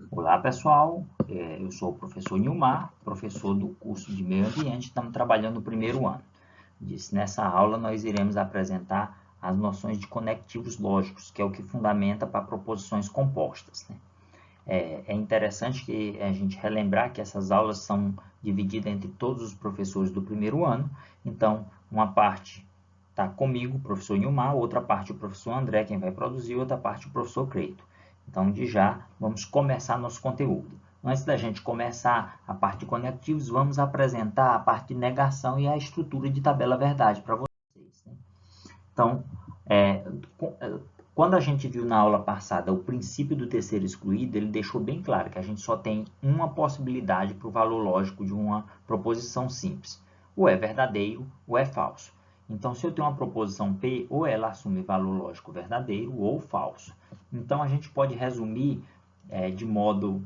Olá, pessoal. Eu sou o professor Nilmar, professor do curso de Meio Ambiente. Estamos trabalhando no primeiro ano. Nessa aula, nós iremos apresentar as noções de conectivos lógicos, que é o que fundamenta para proposições compostas, né? É interessante que a gente relembrar que essas aulas são divididas entre todos os professores do primeiro ano. Então, uma parte está comigo, o professor Nilmar, outra parte o professor André, quem vai produzir, outra parte o professor Creito. Então, de já, vamos começar nosso conteúdo. Antes da gente começar a parte de conectivos, vamos apresentar a parte de negação e a estrutura de tabela verdade para vocês, né? Então, é, quando a gente viu na aula passada o princípio do terceiro excluído, ele deixou bem claro que a gente só tem uma possibilidade para o valor lógico de uma proposição simples. Ou é verdadeiro ou é falso. Então, se eu tenho uma proposição P, ou ela assume valor lógico verdadeiro ou falso. Então, a gente pode resumir de modo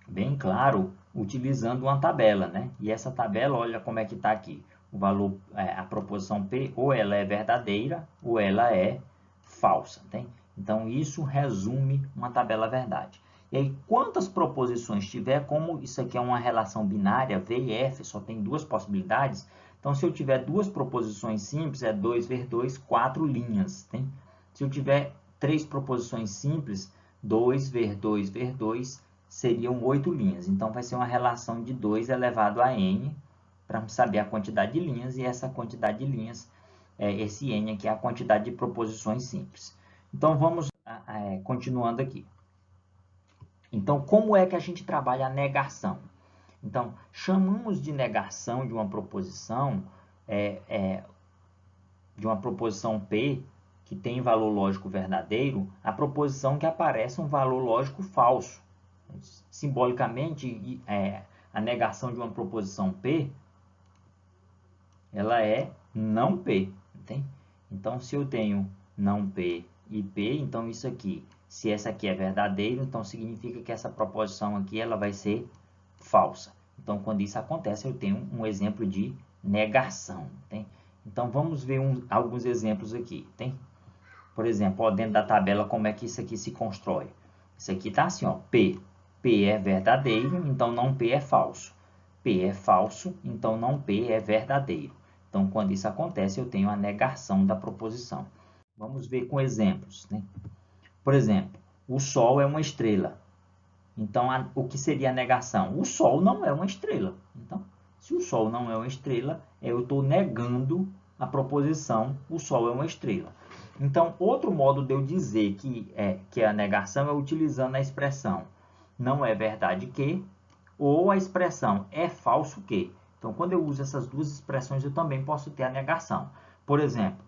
bem claro utilizando uma tabela, né? E essa tabela, olha como é que está aqui. O valor, a proposição P, ou ela é verdadeira ou ela é falsa, tem? Então, isso resume uma tabela verdade. E aí, quantas proposições tiver, como isso aqui é uma relação binária, V e F, só tem duas possibilidades. Então, se eu tiver duas proposições simples, é 2 vezes 2, 4 linhas, tem? Se eu tiver três proposições simples, 2 vezes 2 vezes 2, seriam 8 linhas. Então, vai ser uma relação de 2 elevado a n, para saber a quantidade de linhas, e essa quantidade de linhas, esse n aqui é a quantidade de proposições simples. Então, vamos continuando aqui. Então, como é que a gente trabalha a negação? Então, chamamos de negação de uma proposição, P, que tem valor lógico verdadeiro, a proposição que aparece um valor lógico falso. Simbolicamente, a negação de uma proposição P, ela é não P, entende? Então, se eu tenho não P e P, então isso aqui, se essa aqui é verdadeiro, então significa que essa proposição aqui ela vai ser falsa. Então, quando isso acontece, eu tenho um exemplo de negação, entende? Então, vamos ver alguns exemplos aqui, tem? Por exemplo, ó, dentro da tabela, como é que isso aqui se constrói? Isso aqui está assim, ó, P. P é verdadeiro, então não P é falso. P é falso, então não P é verdadeiro. Então, quando isso acontece, eu tenho a negação da proposição. Vamos ver com exemplos, né? Por exemplo, o Sol é uma estrela. Então, o que seria a negação? O Sol não é uma estrela. Então, se o Sol não é uma estrela, eu estou negando a proposição o Sol é uma estrela. Então, outro modo de eu dizer que é a negação é utilizando a expressão não é verdade que, ou a expressão é falso que. Então, quando eu uso essas duas expressões, eu também posso ter a negação. Por exemplo,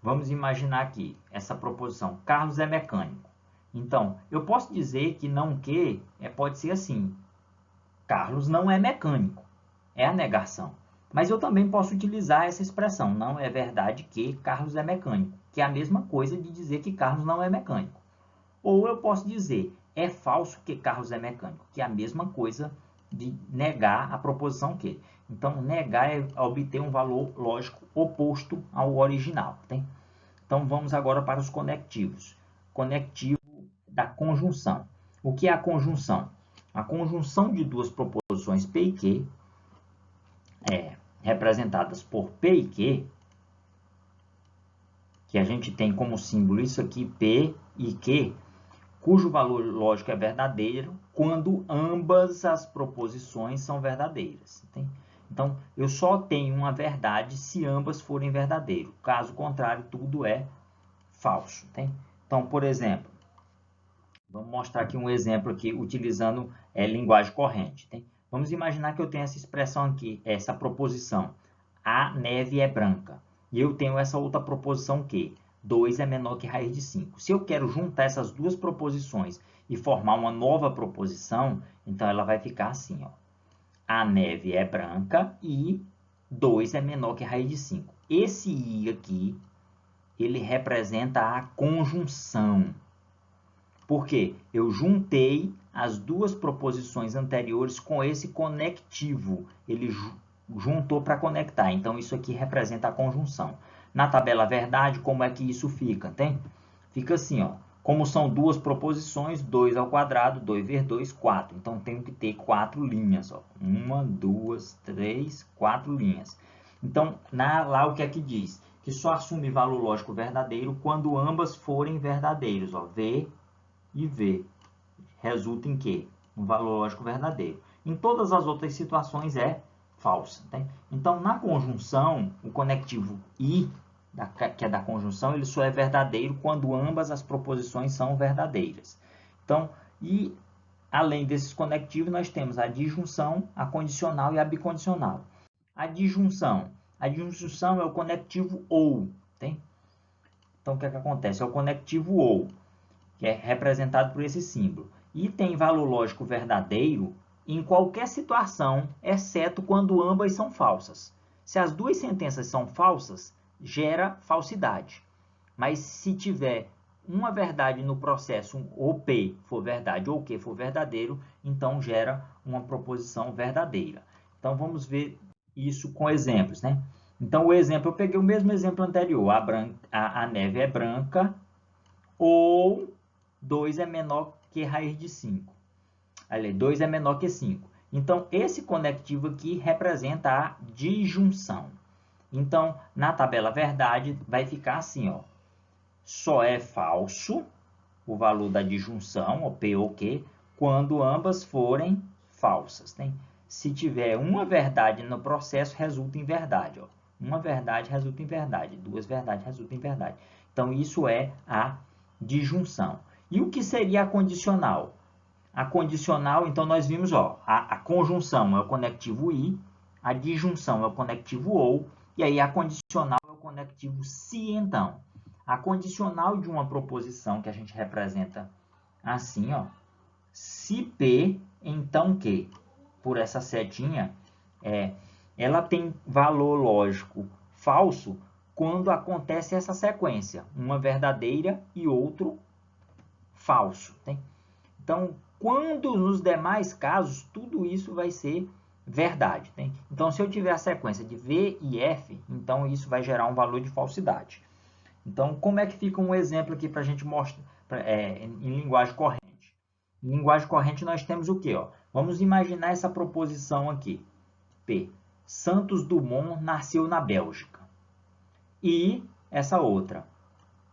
vamos imaginar aqui essa proposição, Carlos é mecânico. Então, eu posso dizer que não que pode ser assim, Carlos não é mecânico, é a negação. Mas eu também posso utilizar essa expressão, não é verdade que Carlos é mecânico, que é a mesma coisa de dizer que Carlos não é mecânico. Ou eu posso dizer, é falso que Carlos é mecânico, que é a mesma coisa de negar a proposição que. Então, negar é obter um valor lógico oposto ao original. Tem? Então, vamos agora para os conectivos. Conectivo da conjunção. O que é a conjunção? A conjunção de duas proposições P e Q, representadas por P e Q, que a gente tem como símbolo isso aqui, P e Q, cujo valor lógico é verdadeiro quando ambas as proposições são verdadeiras. Tem? Então, eu só tenho uma verdade se ambas forem verdadeiras. Caso contrário, tudo é falso. Tem? Então, por exemplo, vamos mostrar aqui um exemplo aqui utilizando linguagem corrente. Tem? Vamos imaginar que eu tenho essa expressão aqui, essa proposição. A neve é branca. E eu tenho essa outra proposição que 2 é menor que raiz de 5. Se eu quero juntar essas duas proposições e formar uma nova proposição, então ela vai ficar assim, ó. A neve é branca e 2 é menor que raiz de 5. Esse I aqui, ele representa a conjunção. Por quê? Eu juntei as duas proposições anteriores com esse conectivo. Ele juntou para conectar. Então, isso aqui representa a conjunção. Na tabela verdade, como é que isso fica? Tem? Fica assim, ó. Como são duas proposições, 2 ao quadrado, 2 vezes 2, 4. Então, tenho que ter 4 linhas. Ó. 1, 2, 3, 4 linhas. Então, lá o que é que diz? Que só assume valor lógico verdadeiro quando ambas forem verdadeiros. Ó. V e V. Resulta em quê? Um valor lógico verdadeiro. Em todas as outras situações é falsa. Tá? Então, na conjunção, o conectivo I, que é da conjunção, ele só é verdadeiro quando ambas as proposições são verdadeiras. Então, e além desses conectivos, nós temos a disjunção, a condicional e a bicondicional. A disjunção é o conectivo OU. Tá? Então, o que é que acontece? É o conectivo OU, que é representado por esse símbolo. E tem valor lógico verdadeiro em qualquer situação, exceto quando ambas são falsas. Se as duas sentenças são falsas, gera falsidade. Mas se tiver uma verdade no processo, ou P for verdade ou Q for verdadeiro, então gera uma proposição verdadeira. Então vamos ver isso com exemplos, né? Então o exemplo, eu peguei o mesmo exemplo anterior, a neve é branca ou 2 é menor que raiz de 5. Ali, 2 é menor que 5. Então, esse conectivo aqui representa a disjunção. Então, na tabela verdade, vai ficar assim, ó. Só é falso o valor da disjunção, ou P ou Q, quando ambas forem falsas. Né? Se tiver uma verdade no processo, resulta em verdade. Ó. Uma verdade resulta em verdade, duas verdades resultam em verdade. Então, isso é a disjunção. E o que seria a condicional? A condicional, então, nós vimos, ó, a conjunção é o conectivo I, a disjunção é o conectivo OU, e aí a condicional é o conectivo SI, então. A condicional de uma proposição que a gente representa assim, ó, se P, então Q. Por essa setinha, ela tem valor lógico falso quando acontece essa sequência, uma verdadeira e outro falso. Tem? Então, quando nos demais casos, tudo isso vai ser verdade. Tem? Então, se eu tiver a sequência de V e F, então isso vai gerar um valor de falsidade. Então, como é que fica um exemplo aqui para a gente mostrar em linguagem corrente? Em linguagem corrente, nós temos o quê? Ó? Vamos imaginar essa proposição aqui. P. Santos Dumont nasceu na Bélgica. E essa outra.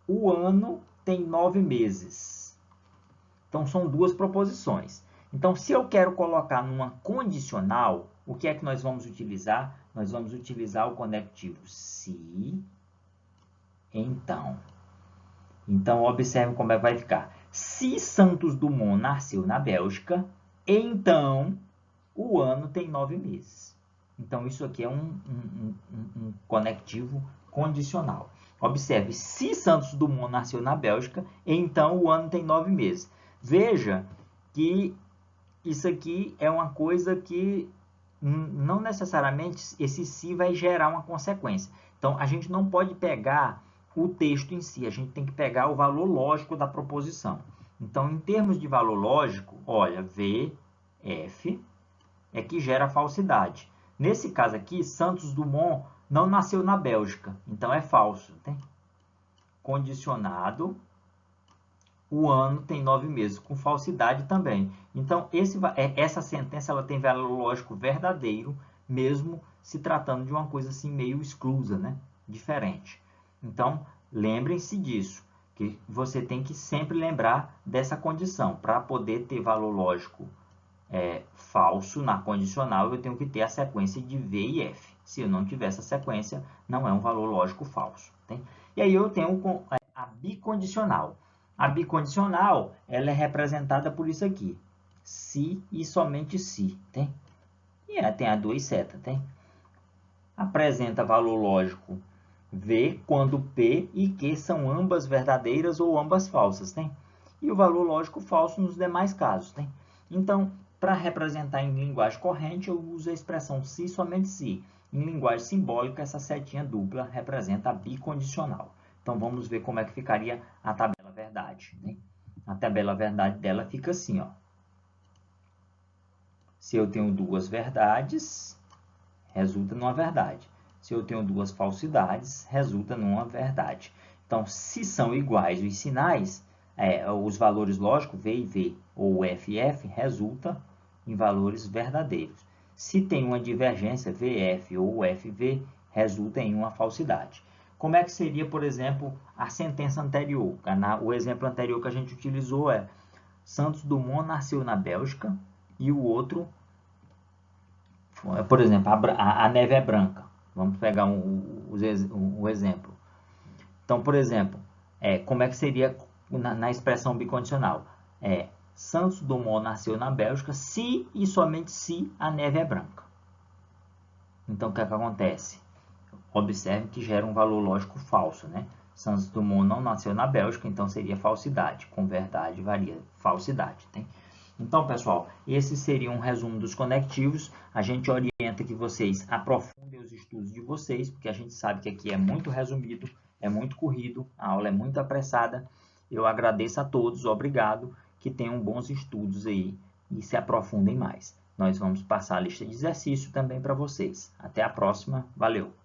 O ano tem 9 meses. Então, são duas proposições. Então, se eu quero colocar numa condicional, o que é que nós vamos utilizar? Nós vamos utilizar o conectivo se, então. Então, observe como é que vai ficar. Se Santos Dumont nasceu na Bélgica, então o ano tem 9 meses. Então, isso aqui é um conectivo condicional. Observe, se Santos Dumont nasceu na Bélgica, então o ano tem 9 meses. Veja que isso aqui é uma coisa que não necessariamente esse se vai gerar uma consequência. Então, a gente não pode pegar o texto em si, a gente tem que pegar o valor lógico da proposição. Então, em termos de valor lógico, olha, V, F é que gera falsidade. Nesse caso aqui, Santos Dumont não nasceu na Bélgica, então é falso. Tem? Condicionado, o ano tem 9 meses, com falsidade também. Então, essa sentença ela tem valor lógico verdadeiro, mesmo se tratando de uma coisa assim meio exclusa, né? Diferente. Então, lembrem-se disso, que você tem que sempre lembrar dessa condição. Para poder ter valor lógico falso na condicional, eu tenho que ter a sequência de V e F. Se eu não tiver essa sequência, não é um valor lógico falso. Tem? E aí eu tenho a bicondicional. A bicondicional, ela é representada por isso aqui. Se e somente se. Tem? E tem a duas setas. Tem? Apresenta valor lógico V quando P e Q são ambas verdadeiras ou ambas falsas. Tem? E o valor lógico falso nos demais casos. Tem? Então, para representar em linguagem corrente, eu uso a expressão se somente se. Em linguagem simbólica, essa setinha dupla representa a bicondicional. Então, vamos ver como é que ficaria a tabela verdade. Né? A tabela verdade dela fica assim, ó. Se eu tenho duas verdades, resulta numa verdade. Se eu tenho duas falsidades, resulta numa verdade. Então, se são iguais os sinais, os valores lógicos V e V ou F e F resulta em valores verdadeiros. Se tem uma divergência VF ou FV, resulta em uma falsidade. Como é que seria, por exemplo, a sentença anterior? O exemplo anterior que a gente utilizou é Santos Dumont nasceu na Bélgica e o outro, por exemplo, a neve é branca. Vamos pegar um exemplo. Então, por exemplo, como é que seria na expressão bicondicional? Santos Dumont nasceu na Bélgica se e somente se a neve é branca. Então, o que é que acontece? Observe que gera um valor lógico falso, né? Santos Dumont não nasceu na Bélgica, então seria falsidade. Com verdade varia falsidade, tem? Então, pessoal, esse seria um resumo dos conectivos. A gente orienta que vocês aprofundem os estudos de vocês, porque a gente sabe que aqui é muito resumido, é muito corrido, a aula é muito apressada. Eu agradeço a todos, obrigado, que tenham bons estudos aí e se aprofundem mais. Nós vamos passar a lista de exercício também para vocês. Até a próxima, valeu!